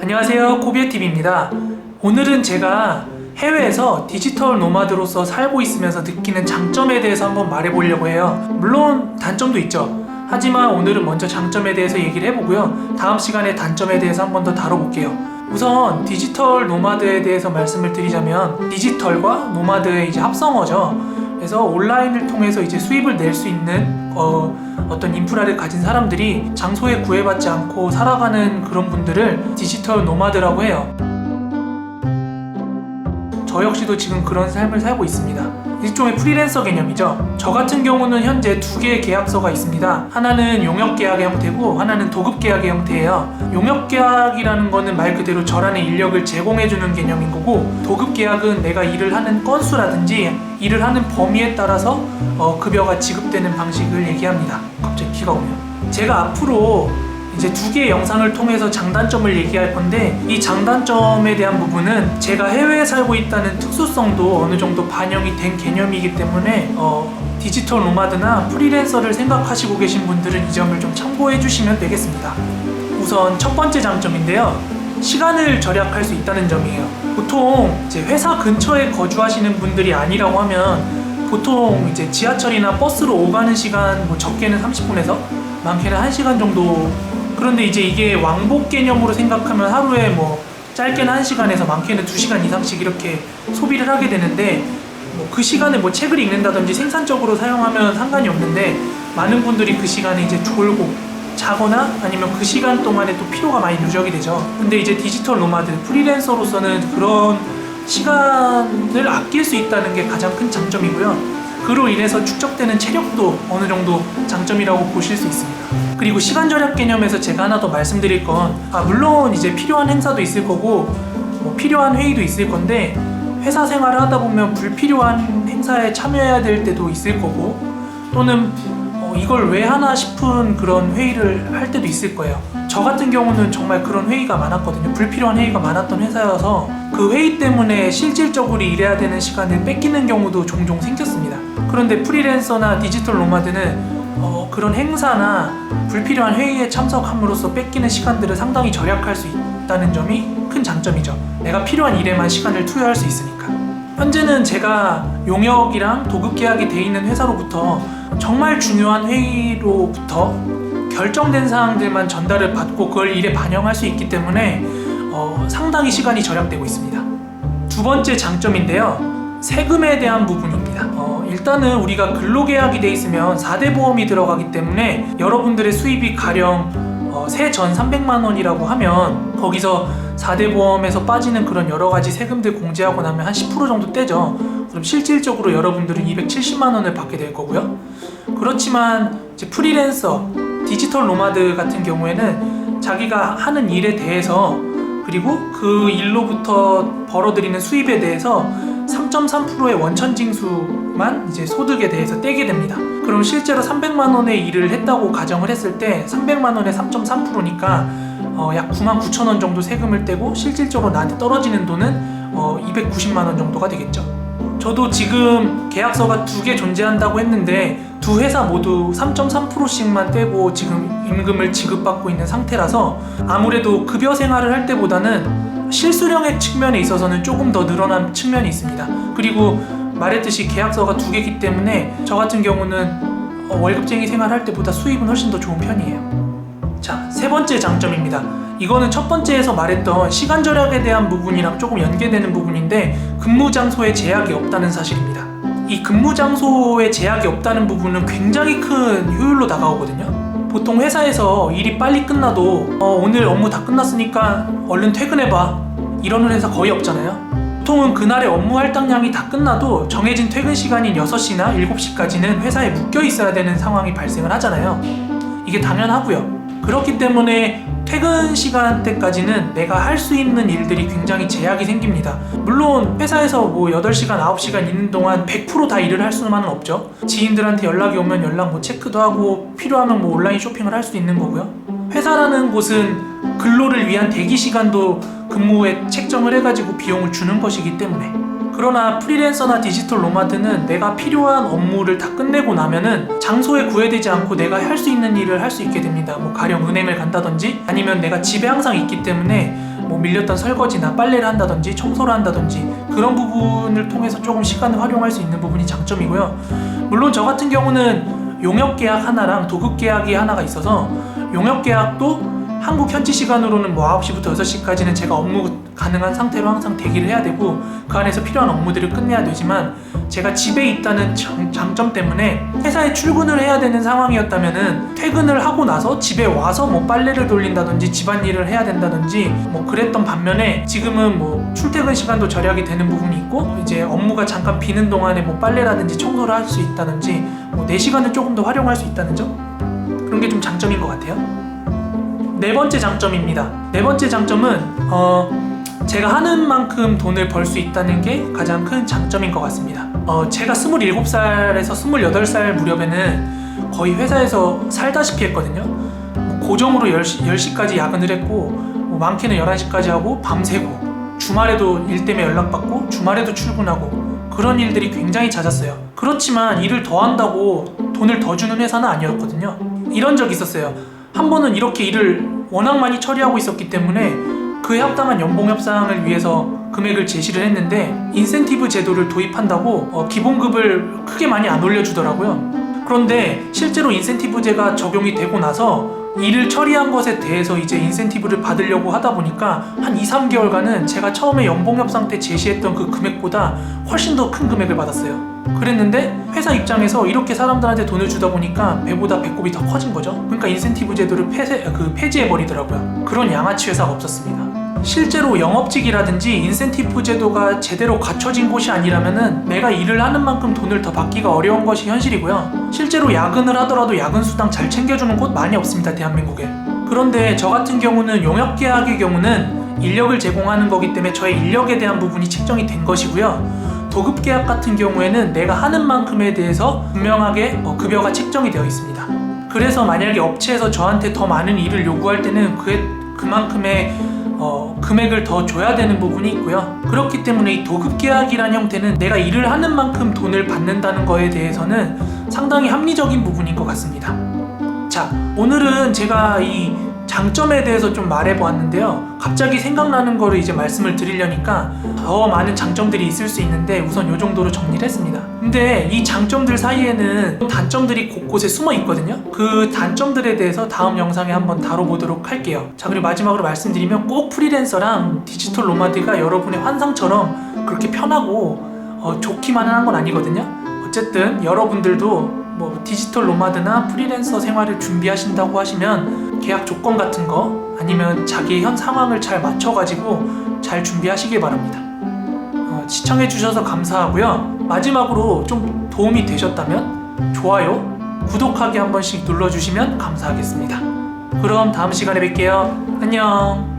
안녕하세요, 코비에TV입니다. 오늘은 제가 해외에서 디지털 노마드로서 살고 있으면서 느끼는 장점에 대해서 한번 말해보려고 해요. 물론 단점도 있죠. 하지만 오늘은 먼저 장점에 대해서 얘기를 해보고요. 다음 시간에 단점에 대해서 한번 더 다뤄볼게요. 우선 디지털 노마드에 대해서 말씀을 드리자면 디지털과 노마드의 이제 합성어죠. 그래서 온라인을 통해서 이제 수입을 낼 수 있는 어떤 인프라를 가진 사람들이 장소에 구애받지 않고 살아가는 그런 분들을 디지털 노마드라고 해요. 저 역시도 지금 그런 삶을 살고 있습니다. 일종의 프리랜서 개념이죠. 저 같은 경우는 현재 두 개의 계약서가 있습니다. 하나는 용역 계약의 형태고 하나는 도급 계약의 형태예요. 용역 계약이라는 거는 말 그대로 저란의 인력을 제공해주는 개념인 거고, 도급 계약은 내가 일을 하는 건수라든지 일을 하는 범위에 따라서 급여가 지급되는 방식을 얘기합니다. 갑자기 비가 오네요. 제가 앞으로 이제 두 개의 영상을 통해서 장단점을 얘기할 건데, 이 장단점에 대한 부분은 제가 해외에 살고 있다는 특수성도 어느 정도 반영이 된 개념이기 때문에 디지털 노마드나 프리랜서를 생각하시고 계신 분들은 이 점을 좀 참고해 주시면 되겠습니다. 우선 첫 번째 장점인데요, 시간을 절약할 수 있다는 점이에요. 보통 이제 회사 근처에 거주하시는 분들이 아니라고 하면 보통 이제 지하철이나 버스로 오가는 시간 뭐 적게는 30분에서 많게는 1시간 정도. 그런데 이제 이게 왕복 개념으로 생각하면 하루에 뭐 짧게는 1시간에서 많게는 2시간 이상씩 이렇게 소비를 하게 되는데, 뭐 그 시간에 뭐 책을 읽는다든지 생산적으로 사용하면 상관이 없는데, 많은 분들이 그 시간에 이제 졸고 자거나 아니면 그 시간 동안에 또 피로가 많이 누적이 되죠. 근데 이제 디지털 노마드, 프리랜서로서는 그런 시간을 아낄 수 있다는 게 가장 큰 장점이고요. 그로 인해서 축적되는 체력도 어느 정도 장점이라고 보실 수 있습니다. 그리고 시간 절약 개념에서 제가 하나 더 말씀드릴 건, 물론 이제 필요한 행사도 있을 거고 뭐 필요한 회의도 있을 건데, 회사 생활을 하다 보면 불필요한 행사에 참여해야 될 때도 있을 거고, 또는 이걸 왜 하나 싶은 그런 회의를 할 때도 있을 거예요. 저 같은 경우는 정말 그런 회의가 많았거든요. 불필요한 회의가 많았던 회사여서 그 회의 때문에 실질적으로 일해야 되는 시간을 뺏기는 경우도 종종 생겼습니다. 그런데 프리랜서나 디지털 노마드는 그런 행사나 불필요한 회의에 참석함으로써 뺏기는 시간들을 상당히 절약할 수 있다는 점이 큰 장점이죠. 내가 필요한 일에만 시간을 투여할 수 있으니까. 현재는 제가 용역이랑 도급 계약이 돼 있는 회사로부터 정말 중요한 회의로부터 결정된 사항들만 전달을 받고 그걸 일에 반영할 수 있기 때문에 상당히 시간이 절약되고 있습니다. 두 번째 장점인데요, 세금에 대한 부분입니다. 일단은 우리가 근로계약이 돼 있으면 4대 보험이 들어가기 때문에 여러분들의 수입이 가령 세전 300만 원이라고 하면 거기서 4대 보험에서 빠지는 그런 여러 가지 세금들 공제하고 나면 한 10% 정도 떼죠. 그럼 실질적으로 여러분들은 270만 원을 받게 될 거고요. 그렇지만 이제 프리랜서, 디지털 노마드 같은 경우에는 자기가 하는 일에 대해서 그리고 그 일로부터 벌어들이는 수입에 대해서 3.3%의 원천징수만 이제 소득에 대해서 떼게 됩니다. 그럼 실제로 300만 원의 일을 했다고 가정을 했을 때 300만 원의 3.3%니까 약 9만 9천 원 정도 세금을 떼고 실질적으로 나한테 떨어지는 돈은 290만 원 정도가 되겠죠. 저도 지금 계약서가 두 개 존재한다고 했는데 두 회사 모두 3.3%씩만 떼고 지금 임금을 지급받고 있는 상태라서 아무래도 급여 생활을 할 때보다는 실수령의 측면에 있어서는 조금 더 늘어난 측면이 있습니다. 그리고 말했듯이 계약서가 두 개이기 때문에 저 같은 경우는 월급쟁이 생활할 때보다 수입은 훨씬 더 좋은 편이에요. 자, 세 번째 장점입니다. 이거는 첫 번째에서 말했던 시간 절약에 대한 부분이랑 조금 연계되는 부분인데, 근무 장소에 제약이 없다는 사실입니다. 이 근무 장소에 제약이 없다는 부분은 굉장히 큰 효율로 다가오거든요. 보통 회사에서 일이 빨리 끝나도 오늘 업무 다 끝났으니까 얼른 퇴근해봐 이러는 회사 거의 없잖아요. 보통은 그날의 업무 할당량이 다 끝나도 정해진 퇴근 시간인 6시나 7시까지는 회사에 묶여 있어야 되는 상황이 발생을 하잖아요. 이게 당연하고요. 그렇기 때문에 퇴근 시간대까지는 내가 할 수 있는 일들이 굉장히 제약이 생깁니다. 물론 회사에서 뭐 8시간, 9시간 있는 동안 100% 다 일을 할 수만은 없죠. 지인들한테 연락이 오면 연락 뭐 체크도 하고 필요하면 뭐 온라인 쇼핑을 할 수도 있는 거고요. 회사라는 곳은 근로를 위한 대기 시간도 근무에 책정을 해가지고 비용을 주는 것이기 때문에 그러나 프리랜서나 디지털 노마드는 내가 필요한 업무를 다 끝내고 나면은 장소에 구애되지 않고 내가 할 수 있는 일을 할 수 있게 됩니다. 뭐 가령 은행을 간다든지 아니면 내가 집에 항상 있기 때문에 뭐 밀렸던 설거지나 빨래를 한다든지 청소를 한다든지 그런 부분을 통해서 조금 시간을 활용할 수 있는 부분이 장점이고요. 물론 저 같은 경우는 용역 계약 하나랑 도급 계약이 하나가 있어서 용역 계약도 한국 현지 시간으로는 뭐 9시부터 6시까지는 제가 업무 가능한 상태로 항상 대기를 해야 되고 그 안에서 필요한 업무들을 끝내야 되지만 제가 집에 있다는 장점 때문에 회사에 출근을 해야 되는 상황이었다면은 퇴근을 하고 나서 집에 와서 뭐 빨래를 돌린다든지 집안일을 해야 된다든지 뭐 그랬던 반면에 지금은 뭐 출퇴근 시간도 절약이 되는 부분이 있고 이제 업무가 잠깐 비는 동안에 뭐 빨래라든지 청소를 할 수 있다든지 뭐 내 시간을 조금 더 활용할 수 있다는 점 그런 게 좀 장점인 것 같아요. 네 번째 장점입니다. 네 번째 장점은 제가 하는 만큼 돈을 벌 수 있다는 게 가장 큰 장점인 것 같습니다. 제가 27살에서 28살 무렵에는 거의 회사에서 살다시피 했거든요. 고정으로 10시까지 야근을 했고 뭐 많게는 11시까지 하고 밤새고 주말에도 일 때문에 연락받고 주말에도 출근하고 그런 일들이 굉장히 잦았어요. 그렇지만 일을 더 한다고 돈을 더 주는 회사는 아니었거든요. 이런 적이 있었어요. 한 번은 이렇게 일을 워낙 많이 처리하고 있었기 때문에 그에 합당한 연봉 협상을 위해서 금액을 제시를 했는데 인센티브 제도를 도입한다고 기본급을 크게 많이 안 올려주더라고요. 그런데 실제로 인센티브제가 적용이 되고 나서 일을 처리한 것에 대해서 이제 인센티브를 받으려고 하다 보니까 한 2-3개월간은 제가 처음에 연봉 협상 때 제시했던 그 금액보다 훨씬 더 큰 금액을 받았어요. 그랬는데 회사 입장에서 이렇게 사람들한테 돈을 주다 보니까 배보다 배꼽이 더 커진 거죠. 그러니까 인센티브 제도를 폐지해버리더라고요. 그런 양아치 회사가 없었습니다. 실제로 영업직이라든지 인센티브 제도가 제대로 갖춰진 곳이 아니라면은 내가 일을 하는 만큼 돈을 더 받기가 어려운 것이 현실이고요. 실제로 야근을 하더라도 야근 수당 잘 챙겨주는 곳 많이 없습니다, 대한민국에. 그런데 저 같은 경우는 용역 계약의 경우는 인력을 제공하는 거기 때문에 저의 인력에 대한 부분이 책정이 된 것이고요. 도급 계약 같은 경우에는 내가 하는 만큼에 대해서 분명하게 급여가 책정이 되어 있습니다. 그래서 만약에 업체에서 저한테 더 많은 일을 요구할 때는 그만큼의 금액을 더 줘야 되는 부분이 있고요. 그렇기 때문에 이 도급 계약이라는 형태는 내가 일을 하는 만큼 돈을 받는다는 거에 대해서는 상당히 합리적인 부분인 것 같습니다. 자, 오늘은 제가 이 장점에 대해서 좀 말해보았는데요. 갑자기 생각나는 거를 이제 말씀을 드리려니까 더 많은 장점들이 있을 수 있는데 우선 이 정도로 정리를 했습니다. 근데 이 장점들 사이에는 단점들이 곳곳에 숨어 있거든요. 그 단점들에 대해서 다음 영상에 한번 다뤄보도록 할게요. 자, 그리고 마지막으로 말씀드리면 꼭 프리랜서랑 디지털 노마드가 여러분의 환상처럼 그렇게 편하고 좋기만 한 건 아니거든요. 어쨌든 여러분들도 뭐 디지털 노마드나 프리랜서 생활을 준비하신다고 하시면 계약 조건 같은 거 아니면 자기의 현 상황을 잘 맞춰가지고 잘 준비하시길 바랍니다. 시청해주셔서 감사하고요. 마지막으로 좀 도움이 되셨다면 좋아요, 구독하기 한 번씩 눌러주시면 감사하겠습니다. 그럼 다음 시간에 뵐게요. 안녕.